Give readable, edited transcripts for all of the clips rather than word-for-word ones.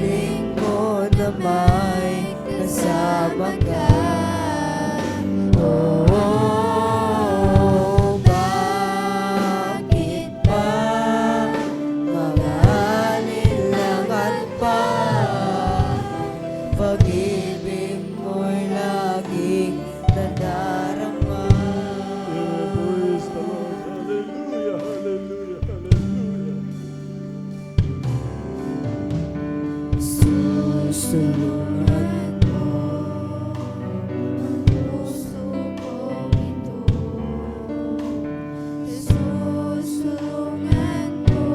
piling mo na may kasama ka. Oh, bakit ba mga nilangan pa? Pag-ibig mo'y laging nadarama. Praise the Lord. Hallelujah, hallelujah, hallelujah. Susulungan mo ang puso kong ito. Susulungan mo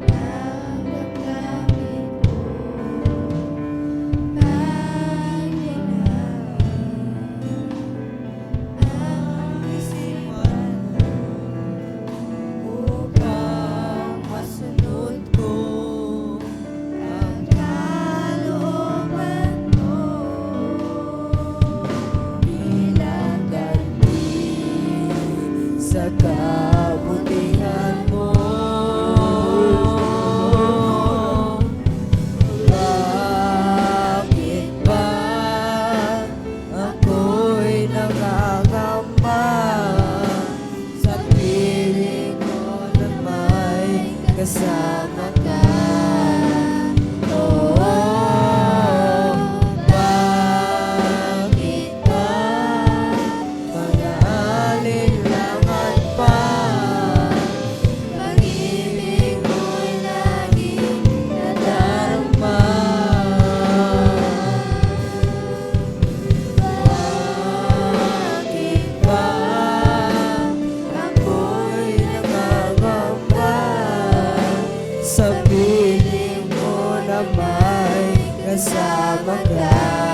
ang damdamin ko. Ang isipan upang masunod ko ang kalooban mo bilang ganti sa kabutihan mo. Bakit ba ako'y nangangamba sa piling mo na may kasama ka? Oh, bakit ba mga alinlangan pa? Pag-ibig mo'y laging nadarama. Bakit ba ako'y nangangamba sa piling mo na may kasama ka?